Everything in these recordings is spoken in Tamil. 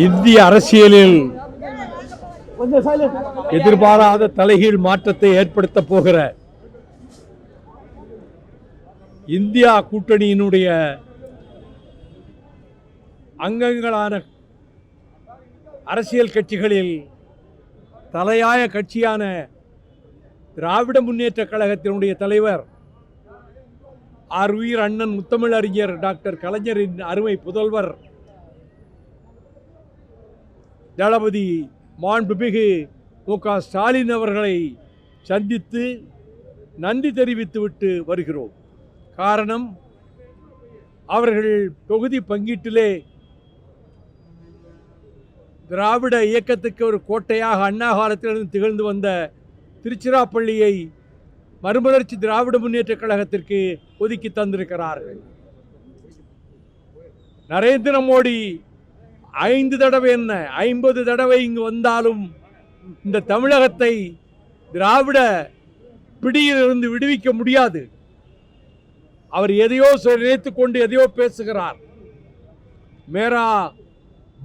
இந்திய அரசியலில் எதிர்பாராத தலைகீழ் மாற்றத்தை ஏற்படுத்த போகிற இந்தியா கூட்டணியினுடைய அங்கங்களான அரசியல் கட்சிகளில் தலையாய கட்சியான திராவிட முன்னேற்றக் கழகத்தினுடைய தலைவர் உயிர் அண்ணன் முத்தமிழறிஞர் டாக்டர் கலைஞரின் அருமை புதல்வர் தளபதி மாண்புமிகு மு.க. ஸ்டாலின் அவர்களை சந்தித்து நன்றி தெரிவித்துவிட்டு வருகிறோம். காரணம், அவர்கள் தொகுதி பங்கீட்டிலே திராவிட இயக்கத்துக்கு ஒரு கோட்டையாக அண்ணா காலத்திலிருந்து திகழ்ந்து வந்த திருச்சிராப்பள்ளியை மறுமலர்ச்சி திராவிட முன்னேற்றக் கழகத்திற்கு ஒதுக்கி தந்திருக்கிறார்கள். நரேந்திர மோடி 5 தடவை என்ன 50 தடவை இங்கு வந்தாலும் இந்த தமிழகத்தை திராவிட பிடியிலிருந்து விடுவிக்க முடியாது. அவர் எதையோ நினைத்துக் கொண்டு எதையோ பேசுகிறார். மேரா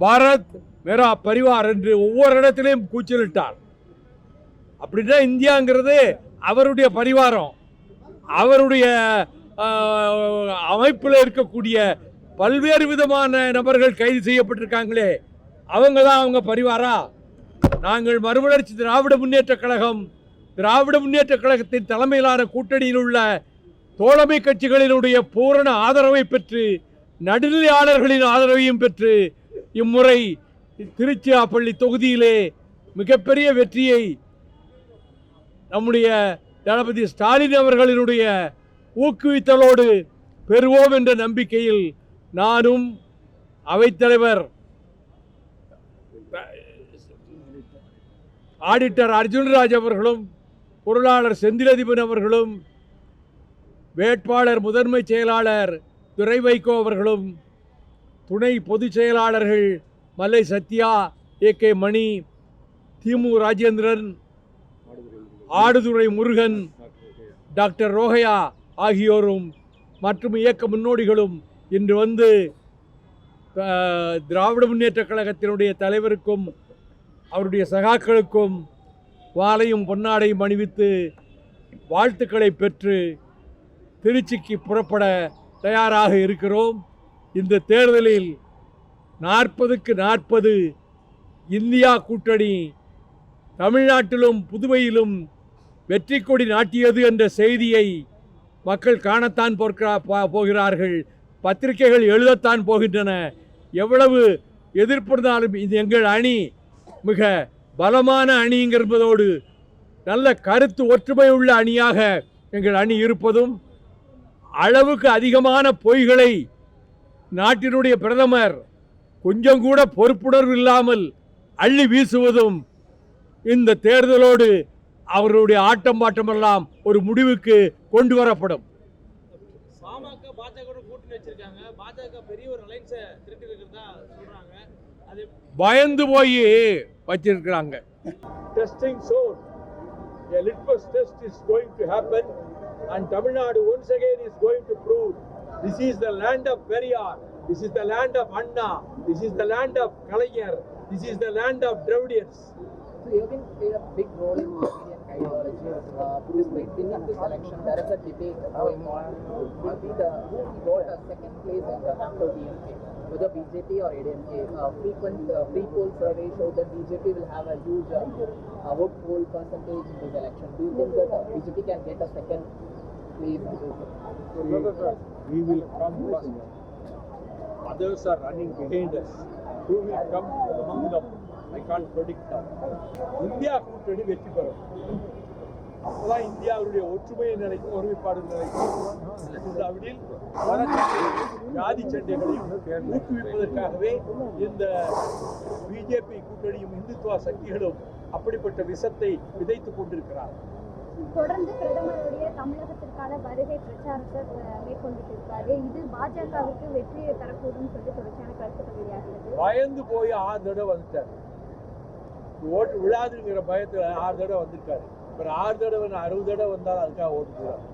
பாரத் மேரா பரிவார் என்று ஒவ்வொரு இடத்திலையும் கூச்சலிட்டார். அப்படின்னா இந்தியாங்கிறது அவருடைய பரிவாரம், அவருடைய அமைப்பில் இருக்கக்கூடிய பல்வேறு விதமான நபர்கள் கைது செய்யப்பட்டிருக்காங்களே, அவங்க தான் அவங்க பரிவாரா? நாங்கள் மறுமலர்ச்சி திராவிட முன்னேற்றக் கழகம், திராவிட முன்னேற்றக் கழகத்தின் தலைமையிலான கூட்டணியில் உள்ள தோழமை கட்சிகளினுடைய பூரண ஆதரவை பெற்று நடுநிலையாளர்களின் ஆதரவையும் பெற்று இம்முறை திருச்சிராப்பள்ளி தொகுதியிலே மிகப்பெரிய வெற்றியை நம்முடைய தளபதி ஸ்டாலின் அவர்களினுடைய ஊக்குவித்தலோடு பெறுவோம் என்ற நம்பிக்கையில் நானும் அவைத்தலைவர் ஆடிட்டர் அர்ஜுன்ராஜ் அவர்களும் பொருளாளர் செந்திலதிபன் அவர்களும் வேட்பாளர் முதன்மை செயலாளர் துரை வைகோ அவர்களும் துணை பொதுச் செயலாளர்கள் மல்லை சத்யா, ஏ.கே. மணி, திமு ராஜேந்திரன், ஆடுதுறை முருகன், டாக்டர் ரோஹையா ஆகியோரும் மற்றும் இயக்க முன்னோடிகளும் இன்று வந்து திராவிட முன்னேற்றக் கழகத்தினுடைய தலைவருக்கும் அவருடைய சகாக்களுக்கும் வாளையும் பொன்னாடையும் அணிவித்து வாழ்த்துக்களை பெற்று திருச்சிக்கு புறப்பட தயாராக இருக்கிறோம். இந்த தேர்தலில் 40க்கு 40 இந்தியா கூட்டணி தமிழ்நாட்டிலும் புதுவையிலும் வெற்றி கொடி நாட்டியது என்ற செய்தியை மக்கள் காணத்தான் போகிறார்கள், பத்திரிகைகள் எழுதத்தான் போகின்றன. எவ்வளவு எதிர்ப்பிருந்தாலும் இது எங்கள் அணி மிக பலமான அணிங்கிறதோடு நல்ல கருத்து ஒற்றுமை உள்ள அணியாக எங்கள் அணி இருப்பதும், அளவுக்கு அதிகமான பொய்களை நாட்டினுடைய பிரதமர் கொஞ்சம் கூட பொறுப்புணர்வு இல்லாமல் அள்ளி வீசுவதும் இந்த தேர்தலோடு அவருடைய ஆட்டம் பாட்டமெல்லாம் ஒரு முடிவுக்கு கொண்டு வரப்படும். பயந்து போய் வச்சிருக்கிறாங்க. Testing showed a litmus test is going to happen and Tamil Nadu once again is going to prove this is the land of Periyar, this is the land of Anna, this is the land of Kalaignar, this is the land of Dravidians. So you have played a big role in Indian ideology. Despite winning this election, there is a debate going on. Will be who got a second place in the after DMK, whether BJP or ADMK. Frequent pre-poll surveys show that BJP will have a huge vote poll percentage in this election. Do you think that BJP can get a second place? We will come first. Others are running behind us. Who will come among them? I can't predict that. India கூட்டணி வெற்றி பெறும். அப்போதான் இந்தியாவுடைய ஒற்றுமையை நிலைக்கும், ஒருமைப்பாடு நிலைக்கும். இந்தியாவில் ஜாதி சண்டைகளையும் ஊக்குவிப்பதற்காகவே இந்த பிஜேபி கூட்டணியும் இந்துத்துவ சக்திகளும் அப்படிப்பட்ட விஷத்தை விதைத்துக் கொண்டிருக்கிறார். தொடர்ந்து பிரதமருடைய தமிழகத்திற்கான வருகை பிரச்சாரத்தை மேற்கொண்டுட்டு இருக்காரு. இது பாஜகவுக்கு வெற்றியை தரக்கூடும் சொல்லி தொடர்ச்சியான கருத்துக்கள் வெளியாகிறது. பயந்து போய் 6 தடவை வந்துட்டார். ஓட்டு விழாதுங்கிற பயத்தில் 6 தடவை வந்திருக்காரு. அப்புறம் 6 தடவை 60 தடவை வந்தாலும் அதுக்காக ஓட்டு போறாரு.